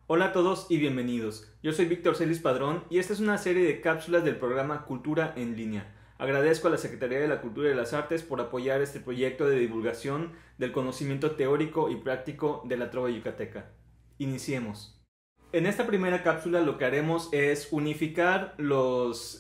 Hola a todos y bienvenidos. Yo soy Víctor Celis Padrón y esta es una serie de cápsulas del programa Cultura en Línea. Agradezco a la Secretaría de la Cultura y de las Artes por apoyar este proyecto de divulgación del conocimiento teórico y práctico de la trova yucateca. Iniciemos. En esta primera cápsula lo que haremos es unificar los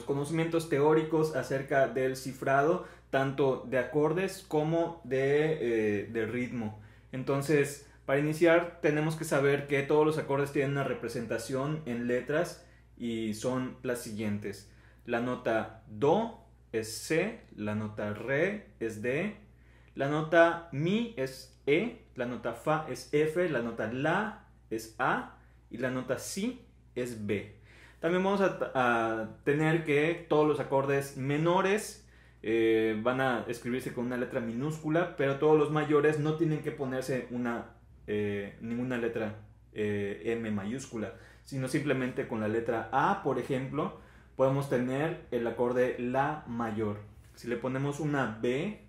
conocimientos teóricos acerca del cifrado, tanto de acordes como de ritmo. Entonces, para iniciar tenemos que saber que todos los acordes tienen una representación en letras y son las siguientes. La nota Do es C, la nota Re es D, la nota Mi es E, la nota Fa es F, la nota La es A y la nota Si es B. También vamos a tener que todos los acordes menores van a escribirse con una letra minúscula, pero todos los mayores no tienen que ponerse ninguna letra M mayúscula, sino simplemente con la letra A, por ejemplo, podemos tener el acorde La mayor. Si le ponemos una B,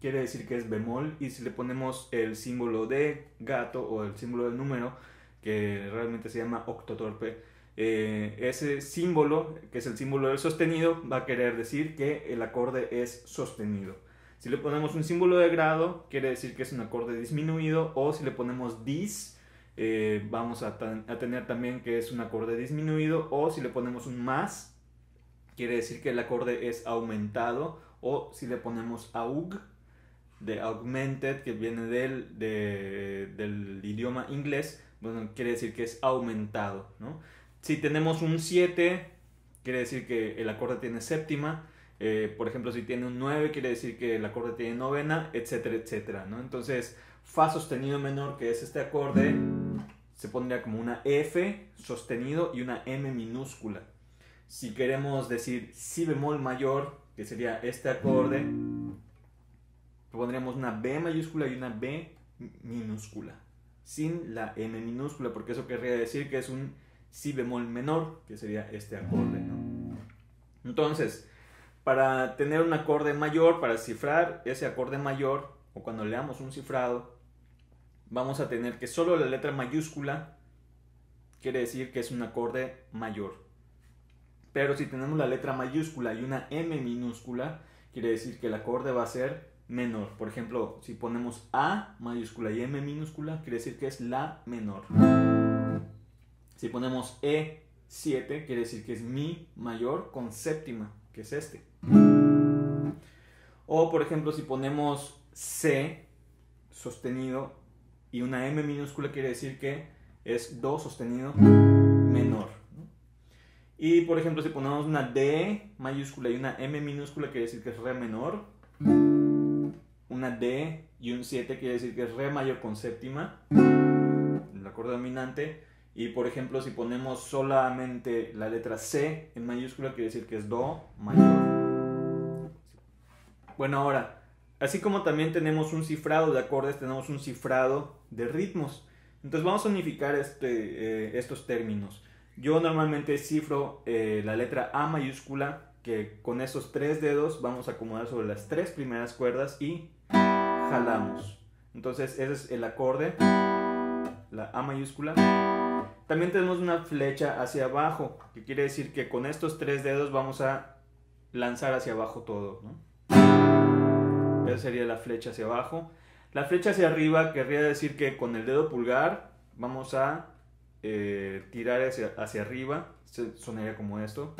quiere decir que es bemol, y si le ponemos el símbolo de gato o el símbolo del número, que realmente se llama octotorpe, ese símbolo, que es el símbolo del sostenido, va a querer decir que el acorde es sostenido. Si le ponemos un símbolo de grado, quiere decir que es un acorde disminuido, o si le ponemos dis, vamos a tener también que es un acorde disminuido, o si le ponemos un más, quiere decir que el acorde es aumentado, o si le ponemos aug, de augmented, que viene del idioma inglés, bueno, quiere decir que es aumentado, ¿no? Si tenemos un 7, quiere decir que el acorde tiene séptima. Por ejemplo, si tiene un 9, quiere decir que el acorde tiene novena, etcétera, etcétera, ¿no? Entonces, Fa sostenido menor, que es este acorde, se pondría como una F sostenido y una M minúscula. Si queremos decir Si bemol mayor, que sería este acorde, pondríamos una B mayúscula y una B minúscula, sin la M minúscula, porque eso querría decir que es un Si bemol menor, que sería este acorde, ¿no? Entonces, para tener un acorde mayor, para cifrar ese acorde mayor, o cuando leamos un cifrado, vamos a tener que solo la letra mayúscula quiere decir que es un acorde mayor. Pero si tenemos la letra mayúscula y una M minúscula, quiere decir que el acorde va a ser menor. Por ejemplo, si ponemos A mayúscula y M minúscula, quiere decir que es La menor. Si ponemos E7, quiere decir que es Mi mayor con séptima, que es este. O por ejemplo, si ponemos C sostenido y una M minúscula, quiere decir que es Do sostenido menor. Y por ejemplo, si ponemos una D mayúscula y una M minúscula, quiere decir que es Re menor. Una D y un 7 quiere decir que es Re mayor con séptima, el acorde dominante. Y por ejemplo, si ponemos solamente la letra C en mayúscula, quiere decir que es Do mayor. Bueno, ahora, así como también tenemos un cifrado de acordes, tenemos un cifrado de ritmos. Entonces vamos a unificar estos términos. Yo normalmente cifro la letra A mayúscula, que con esos 3 dedos vamos a acomodar sobre las 3 primeras cuerdas y jalamos. Entonces ese es el acorde, la A mayúscula. También tenemos una flecha hacia abajo, que quiere decir que con estos 3 dedos vamos a lanzar hacia abajo todo, ¿no? Esa sería la flecha hacia abajo. La flecha hacia arriba querría decir que con el dedo pulgar vamos a tirar hacia arriba. Sonaría como esto.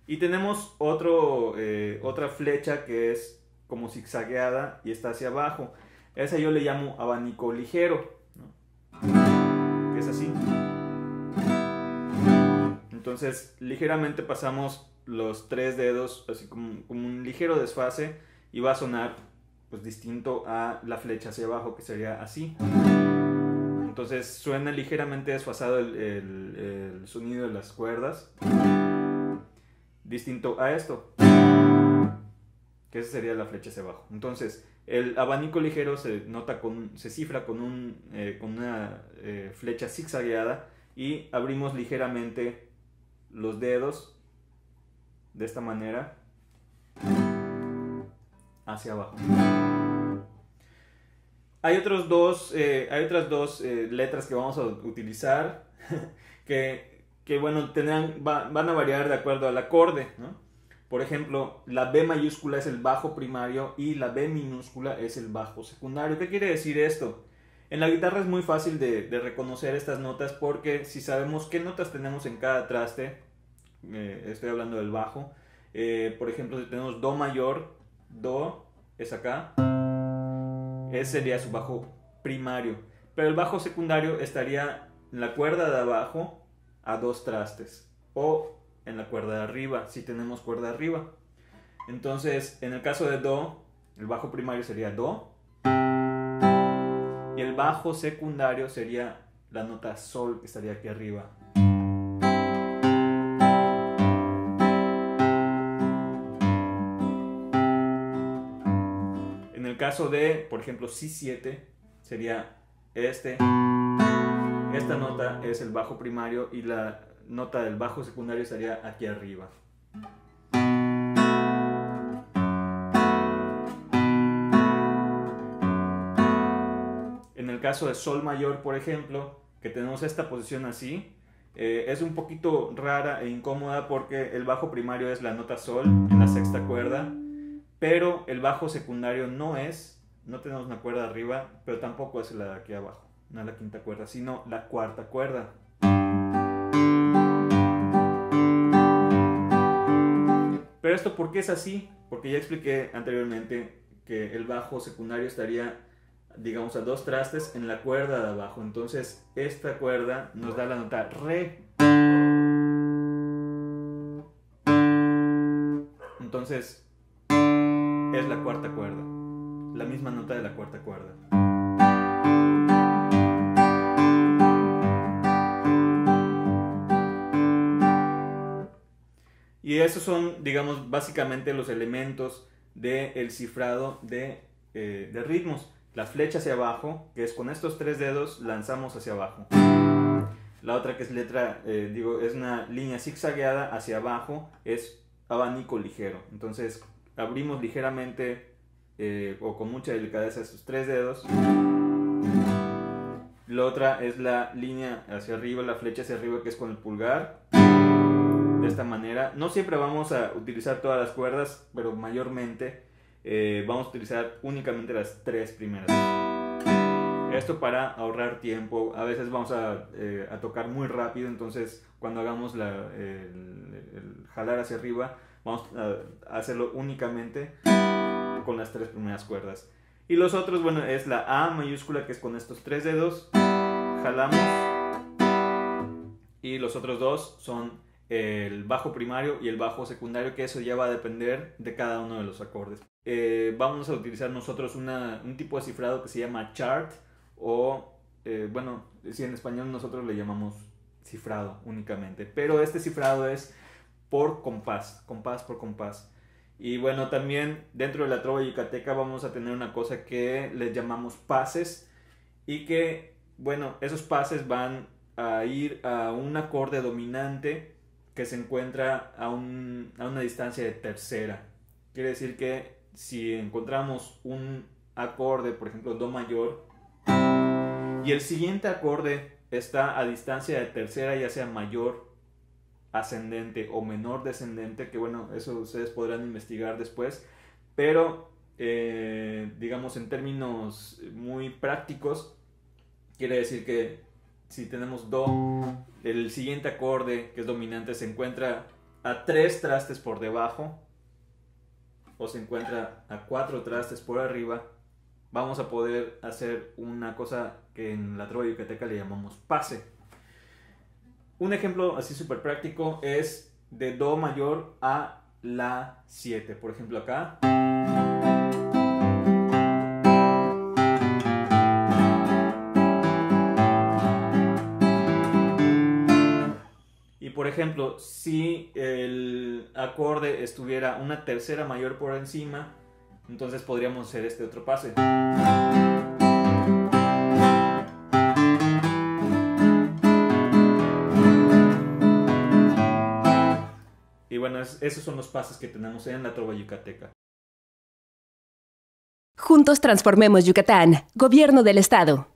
Y tenemos otra flecha que es como zigzagueada y está hacia abajo. Esa yo le llamo abanico ligero, ¿no? Que es así. Entonces ligeramente pasamos los 3 dedos así como un ligero desfase y va a sonar pues distinto a la flecha hacia abajo, que sería así. Entonces suena ligeramente desfasado el sonido de las cuerdas, distinto a esto, que esa sería la flecha hacia abajo. Entonces el abanico ligero se cifra con una flecha zigzagueada, y abrimos ligeramente los dedos de esta manera hacia abajo. Hay otras dos letras que vamos a utilizar que bueno, van a variar de acuerdo al acorde, ¿no? Por ejemplo, la B mayúscula es el bajo primario y la B minúscula es el bajo secundario. ¿Qué quiere decir esto? En la guitarra es muy fácil de reconocer estas notas porque si sabemos qué notas tenemos en cada traste, estoy hablando del bajo, por ejemplo, si tenemos Do mayor, Do es acá, ese sería su bajo primario, pero el bajo secundario estaría en la cuerda de abajo a 2 trastes o en la cuerda de arriba, si tenemos cuerda arriba. Entonces, en el caso de Do, el bajo primario sería Do y el bajo secundario sería la nota Sol, que estaría aquí arriba. En el caso de, por ejemplo, Si7, sería esta nota es el bajo primario y la nota del bajo secundario estaría aquí arriba. En el caso de Sol mayor, por ejemplo, que tenemos esta posición así, es un poquito rara e incómoda porque el bajo primario es la nota Sol en la sexta cuerda, pero el bajo secundario no tenemos una cuerda arriba, pero tampoco es la de aquí abajo, no es la quinta cuerda, sino la cuarta cuerda. Pero esto, ¿por qué es así? Porque ya expliqué anteriormente que el bajo secundario estaría, digamos, a 2 trastes en la cuerda de abajo. Entonces, esta cuerda nos da la nota Re. Entonces, es la cuarta cuerda, la misma nota de la cuarta cuerda. Y esos son, digamos, básicamente los elementos del cifrado de ritmos. La flecha hacia abajo, que es con estos 3 dedos lanzamos hacia abajo. La otra, que es es una línea zigzagueada hacia abajo, es abanico ligero. Entonces abrimos ligeramente o con mucha delicadeza estos 3 dedos. La otra es la línea hacia arriba, la flecha hacia arriba, que es con el pulgar. De esta manera, no siempre vamos a utilizar todas las cuerdas, pero mayormente vamos a utilizar únicamente las 3 primeras. Esto para ahorrar tiempo. A veces vamos a tocar muy rápido, entonces cuando hagamos el jalar hacia arriba, vamos a hacerlo únicamente con las 3 primeras cuerdas. Y los otros, bueno, es la A mayúscula, que es con estos 3 dedos, jalamos, y los otros dos son el bajo primario y el bajo secundario, que eso ya va a depender de cada uno de los acordes. Vamos a utilizar nosotros un tipo de cifrado que se llama chart, o bueno, si en español nosotros le llamamos cifrado únicamente, pero este cifrado es por compás por compás. Y bueno, también dentro de la trova yucateca vamos a tener una cosa que le llamamos pases, y que, bueno, esos pases van a ir a un acorde dominante que se encuentra a una distancia de tercera. Quiere decir que si encontramos un acorde, por ejemplo Do mayor, y el siguiente acorde está a distancia de tercera, ya sea mayor ascendente o menor descendente, que bueno, eso ustedes podrán investigar después, pero digamos, en términos muy prácticos, quiere decir que si tenemos Do, el siguiente acorde, que es dominante, se encuentra a 3 trastes por debajo o se encuentra a 4 trastes por arriba, vamos a poder hacer una cosa que en la trova yucateca le llamamos pase. Un ejemplo así súper práctico es de Do mayor a La 7. Por ejemplo, acá. Y por ejemplo, si el acorde estuviera una tercera mayor por encima, entonces podríamos hacer este otro pase. Y bueno, esos son los pases que tenemos en la trova yucateca. Juntos transformemos Yucatán. Gobierno del Estado.